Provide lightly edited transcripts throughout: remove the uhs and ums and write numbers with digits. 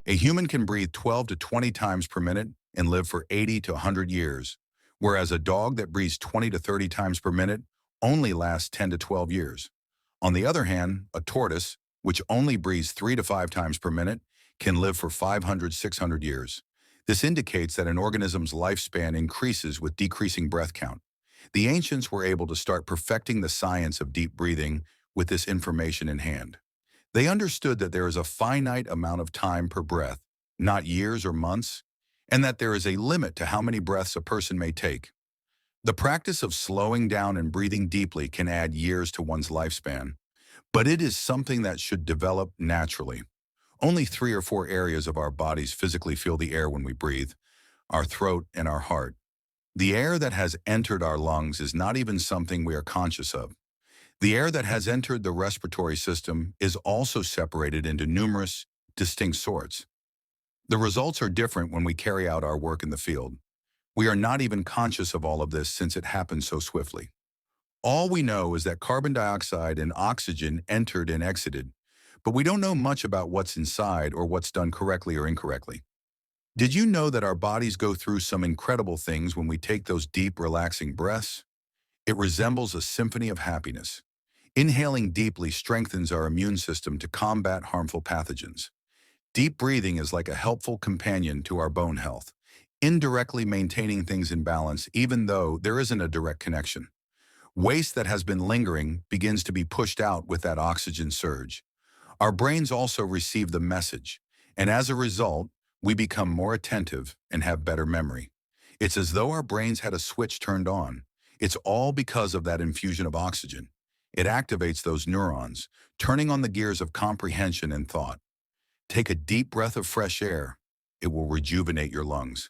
A human can breathe 12 to 20 times per minute and live for 80 to 100 years, whereas a dog that breathes 20 to 30 times per minute only lasts 10 to 12 years. On the other hand, a tortoise, which only breathes 3 to 5 times per minute, can live for 500, 600 years. This indicates that an organism's lifespan increases with decreasing breath count. The ancients were able to start perfecting the science of deep breathing with this information in hand. They understood that there is a finite amount of time per breath, not years or months, and that there is a limit to how many breaths a person may take. The practice of slowing down and breathing deeply can add years to one's lifespan, but it is something that should develop naturally. Only 3 or 4 areas of our bodies physically feel the air when we breathe: our throat and our heart. The air that has entered our lungs is not even something we are conscious of. The air that has entered the respiratory system is also separated into numerous, distinct sorts. The results are different when we carry out our work in the field. We are not even conscious of all of this since it happens so swiftly. All we know is that carbon dioxide and oxygen entered and exited, but we don't know much about what's inside or what's done correctly or incorrectly. Did you know that our bodies go through some incredible things when we take those deep, relaxing breaths? It resembles a symphony of happiness. Inhaling deeply strengthens our immune system to combat harmful pathogens. Deep breathing is like a helpful companion to our bone health, indirectly maintaining things in balance even though there isn't a direct connection. Waste that has been lingering begins to be pushed out with that oxygen surge. Our brains also receive the message, and as a result, we become more attentive and have better memory. It's as though our brains had a switch turned on. It's all because of that infusion of oxygen. It activates those neurons, turning on the gears of comprehension and thought. Take a deep breath of fresh air. It will rejuvenate your lungs.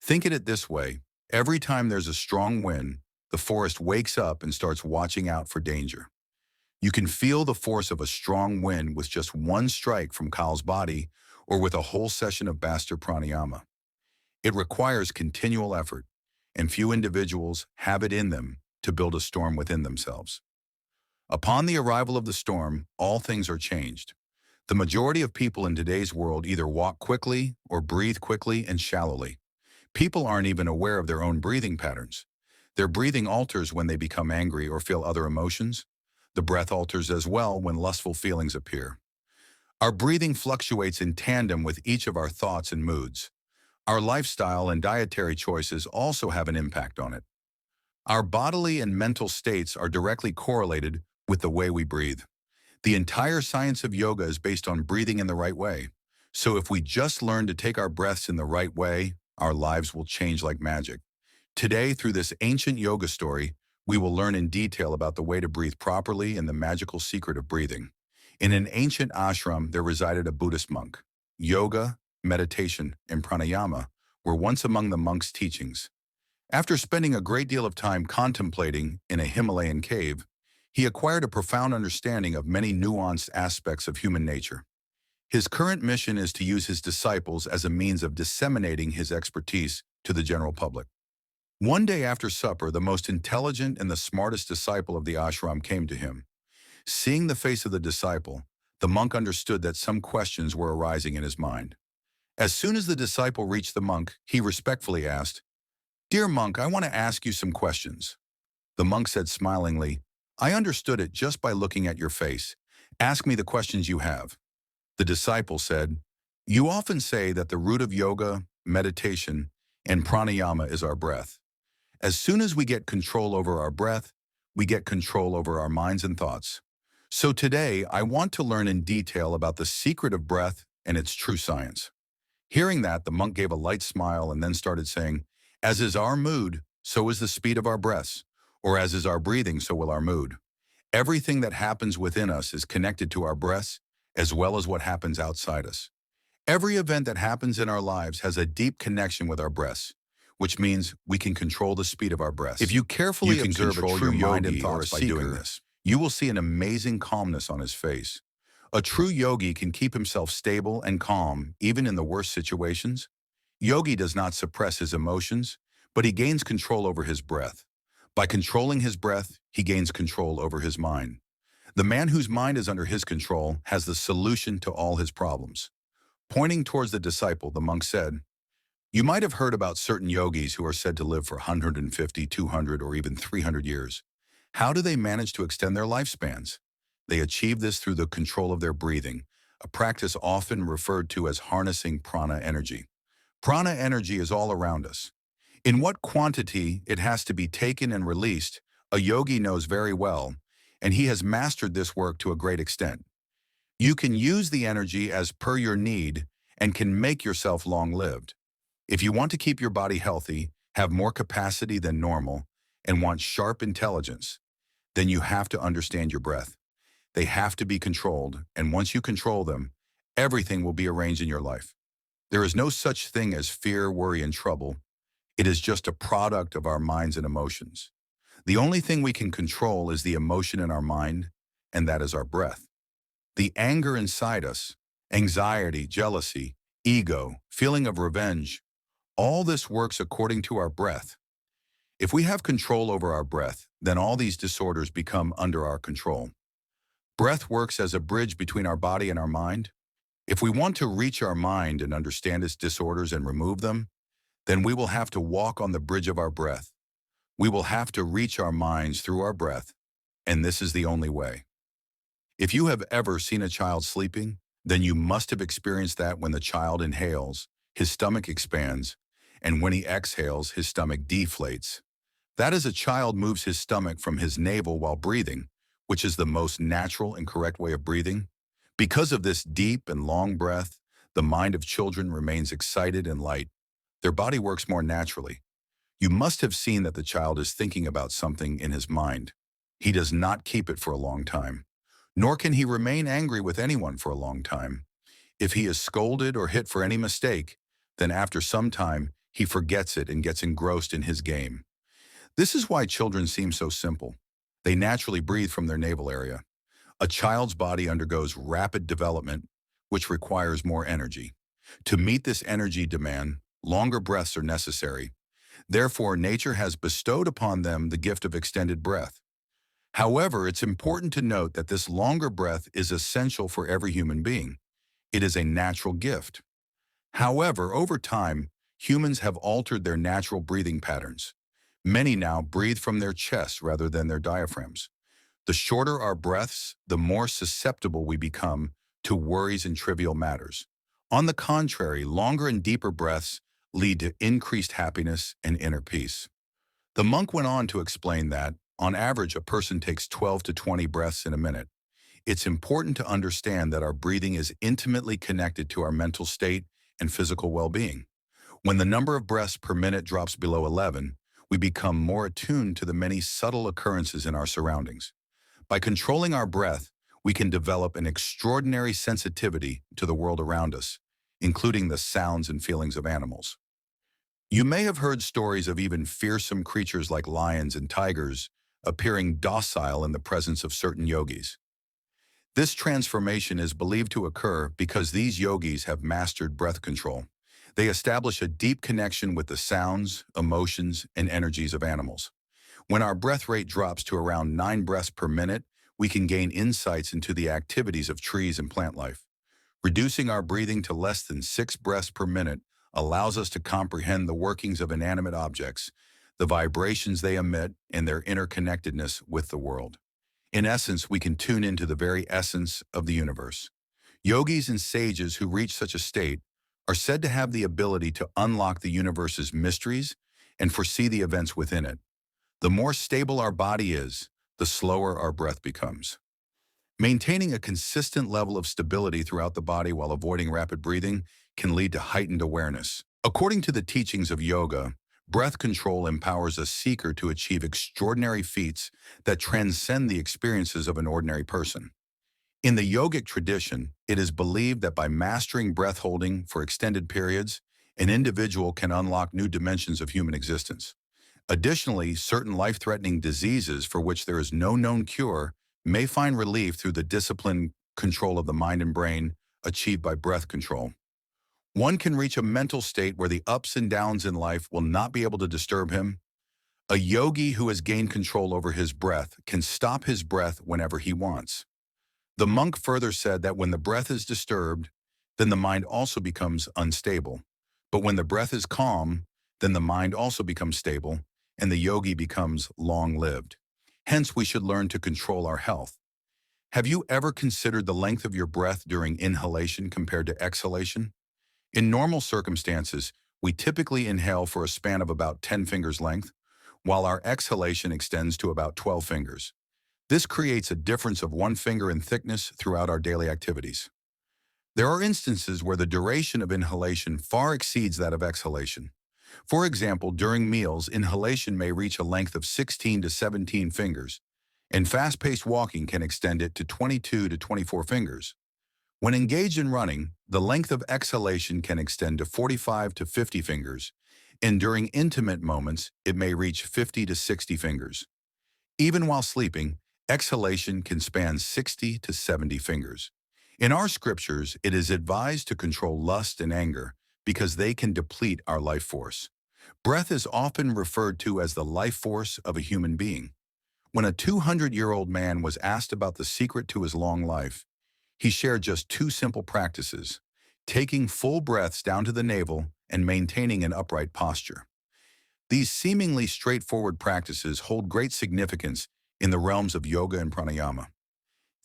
Think of it this way: every time there's a strong wind, the forest wakes up and starts watching out for danger. You can feel the force of a strong wind with just one strike from Kyle's body or with a whole session of Bastar Pranayama. It requires continual effort, and few individuals have it in them to build a storm within themselves. Upon the arrival of the storm, all things are changed. The majority of people in today's world either walk quickly or breathe quickly and shallowly. People aren't even aware of their own breathing patterns. Their breathing alters when they become angry or feel other emotions. The breath alters as well when lustful feelings appear. Our breathing fluctuates in tandem with each of our thoughts and moods. Our lifestyle and dietary choices also have an impact on it. Our bodily and mental states are directly correlated with the way we breathe. The entire science of yoga is based on breathing in the right way. So if we just learn to take our breaths in the right way, our lives will change like magic. Today, through this ancient yoga story, we will learn in detail about the way to breathe properly and the magical secret of breathing. In an ancient ashram, there resided a Buddhist monk. Yoga, meditation, and pranayama were once among the monk's teachings. After spending a great deal of time contemplating in a Himalayan cave, he acquired a profound understanding of many nuanced aspects of human nature. His current mission is to use his disciples as a means of disseminating his expertise to the general public. One day after supper, the most intelligent and the smartest disciple of the ashram came to him. Seeing the face of the disciple, the monk understood that some questions were arising in his mind. As soon as the disciple reached the monk, he respectfully asked, "Dear monk, I want to ask you some questions." The monk said smilingly, "I understood it just by looking at your face. Ask me the questions you have." The disciple said, "You often say that the root of yoga, meditation, and pranayama is our breath. As soon as we get control over our breath, we get control over our minds and thoughts. So today, I want to learn in detail about the secret of breath and its true science." Hearing that, the monk gave a light smile and then started saying, "As is our mood, so is the speed of our breaths, or as is our breathing, so will our mood. Everything that happens within us is connected to our breaths, as well as what happens outside us. Every event that happens in our lives has a deep connection with our breaths, which means we can control the speed of our breaths. If you carefully observe a true mind and thoughts by doing this, you will see an amazing calmness on his face. A true yogi can keep himself stable and calm even in the worst situations. Yogi does not suppress his emotions, but he gains control over his breath. By controlling his breath, he gains control over his mind. The man whose mind is under his control has the solution to all his problems. Pointing towards the disciple, the monk said, "You might have heard about certain yogis who are said to live for 150, 200, or even 300 years. How do they manage to extend their lifespans? They achieve this through the control of their breathing, a practice often referred to as harnessing prana energy. Prana energy is all around us. In what quantity it has to be taken and released, a yogi knows very well, and he has mastered this work to a great extent. You can use the energy as per your need and can make yourself long-lived. If you want to keep your body healthy, have more capacity than normal, and want sharp intelligence, then you have to understand your breath. They have to be controlled, and once you control them, everything will be arranged in your life. There is no such thing as fear, worry, and trouble. It is just a product of our minds and emotions. The only thing we can control is the emotion in our mind, and that is our breath. The anger inside us, anxiety, jealousy, ego, feeling of revenge, all this works according to our breath. If we have control over our breath, then all these disorders become under our control. Breath works as a bridge between our body and our mind. If we want to reach our mind and understand its disorders and remove them, then we will have to walk on the bridge of our breath. We will have to reach our minds through our breath, and this is the only way. If you have ever seen a child sleeping, then you must have experienced that when the child inhales, his stomach expands, and when he exhales, his stomach deflates. That is, a child moves his stomach from his navel while breathing, which is the most natural and correct way of breathing. Because of this deep and long breath, the mind of children remains excited and light. Their body works more naturally. You must have seen that the child is thinking about something in his mind. He does not keep it for a long time, nor can he remain angry with anyone for a long time. If he is scolded or hit for any mistake, then after some time, he forgets it and gets engrossed in his game. This is why children seem so simple. They naturally breathe from their navel area. A child's body undergoes rapid development, which requires more energy. To meet this energy demand, longer breaths are necessary. Therefore, nature has bestowed upon them the gift of extended breath. However, it's important to note that this longer breath is essential for every human being. It is a natural gift. However, over time, humans have altered their natural breathing patterns. Many now breathe from their chests rather than their diaphragms. The shorter our breaths, the more susceptible we become to worries and trivial matters. On the contrary, longer and deeper breaths lead to increased happiness and inner peace. The monk went on to explain that, on average, a person takes 12 to 20 breaths in a minute. It's important to understand that our breathing is intimately connected to our mental state and physical well-being. When the number of breaths per minute drops below 11, we become more attuned to the many subtle occurrences in our surroundings. By controlling our breath, we can develop an extraordinary sensitivity to the world around us, including the sounds and feelings of animals. You may have heard stories of even fearsome creatures like lions and tigers appearing docile in the presence of certain yogis. This transformation is believed to occur because these yogis have mastered breath control. They establish a deep connection with the sounds, emotions, and energies of animals. When our breath rate drops to around 9 breaths per minute, we can gain insights into the activities of trees and plant life. Reducing our breathing to less than 6 breaths per minute allows us to comprehend the workings of inanimate objects, the vibrations they emit, and their interconnectedness with the world. In essence, we can tune into the very essence of the universe. Yogis and sages who reach such a state are said to have the ability to unlock the universe's mysteries and foresee the events within it. The more stable our body is, the slower our breath becomes. Maintaining a consistent level of stability throughout the body while avoiding rapid breathing can lead to heightened awareness. According to the teachings of yoga, breath control empowers a seeker to achieve extraordinary feats that transcend the experiences of an ordinary person. In the yogic tradition, it is believed that by mastering breath holding for extended periods, an individual can unlock new dimensions of human existence. Additionally, certain life-threatening diseases for which there is no known cure may find relief through the disciplined control of the mind and brain achieved by breath control. One can reach a mental state where the ups and downs in life will not be able to disturb him. A yogi who has gained control over his breath can stop his breath whenever he wants. The monk further said that when the breath is disturbed, then the mind also becomes unstable. But when the breath is calm, then the mind also becomes stable, and the yogi becomes long-lived. Hence, we should learn to control our health. Have you ever considered the length of your breath during inhalation compared to exhalation? In normal circumstances, we typically inhale for a span of about 10 fingers length, while our exhalation extends to about 12 fingers. This creates a difference of 1 finger in thickness throughout our daily activities. There are instances where the duration of inhalation far exceeds that of exhalation. For example, during meals, inhalation may reach a length of 16 to 17 fingers, and fast-paced walking can extend it to 22 to 24 fingers. When engaged in running, the length of exhalation can extend to 45 to 50 fingers, and during intimate moments, it may reach 50 to 60 fingers. Even while sleeping, exhalation can span 60 to 70 fingers. In our scriptures, it is advised to control lust and anger because they can deplete our life force. Breath is often referred to as the life force of a human being. When a 200-year-old man was asked about the secret to his long life, he shared just two simple practices: taking full breaths down to the navel and maintaining an upright posture. These seemingly straightforward practices hold great significance in the realms of yoga and pranayama.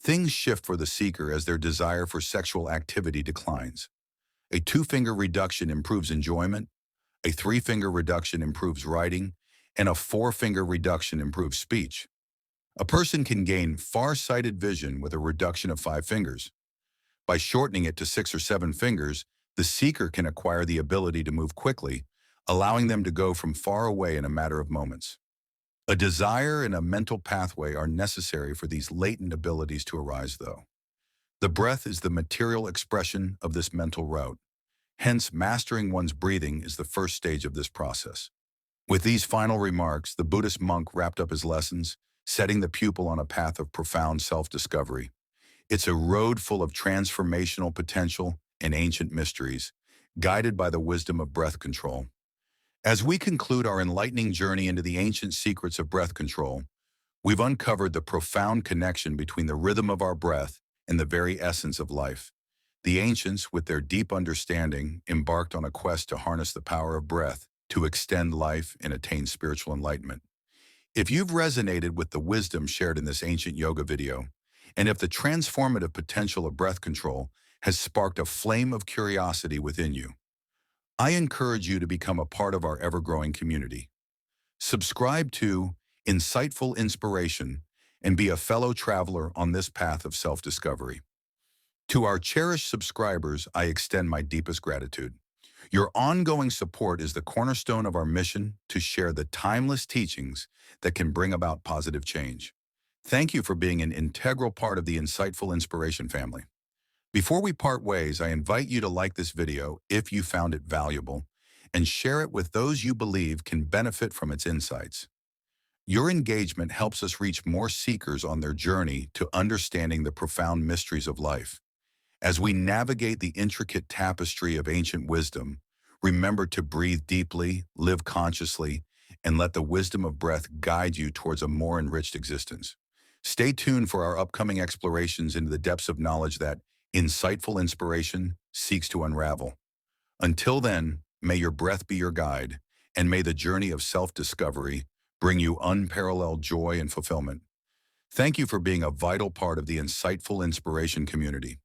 Things shift for the seeker as their desire for sexual activity declines. A 2-finger reduction improves enjoyment, a 3-finger reduction improves writing, and a 4-finger reduction improves speech. A person can gain far-sighted vision with a reduction of 5 fingers. By shortening it to 6 or 7 fingers, the seeker can acquire the ability to move quickly, allowing them to go from far away in a matter of moments. A desire and a mental pathway are necessary for these latent abilities to arise, though. The breath is the material expression of this mental route. Hence, mastering one's breathing is the first stage of this process. With these final remarks, the Buddhist monk wrapped up his lessons, setting the pupil on a path of profound self-discovery. It's a road full of transformational potential and ancient mysteries, guided by the wisdom of breath control. As we conclude our enlightening journey into the ancient secrets of breath control, we've uncovered the profound connection between the rhythm of our breath and the very essence of life. The ancients, with their deep understanding, embarked on a quest to harness the power of breath to extend life and attain spiritual enlightenment. If you've resonated with the wisdom shared in this ancient yoga video, and if the transformative potential of breath control has sparked a flame of curiosity within you, I encourage you to become a part of our ever-growing community. Subscribe to Insightful Inspiration and be a fellow traveler on this path of self-discovery. To our cherished subscribers, I extend my deepest gratitude. Your ongoing support is the cornerstone of our mission to share the timeless teachings that can bring about positive change. Thank you for being an integral part of the Insightful Inspiration family. Before we part ways, I invite you to like this video if you found it valuable and share it with those you believe can benefit from its insights. Your engagement helps us reach more seekers on their journey to understanding the profound mysteries of life. As we navigate the intricate tapestry of ancient wisdom, remember to breathe deeply, live consciously, and let the wisdom of breath guide you towards a more enriched existence. Stay tuned for our upcoming explorations into the depths of knowledge that insightful inspiration seeks to unravel. Until then, may your breath be your guide, and may the journey of self-discovery bring you unparalleled joy and fulfillment. Thank you for being a vital part of the Insightful Inspiration community.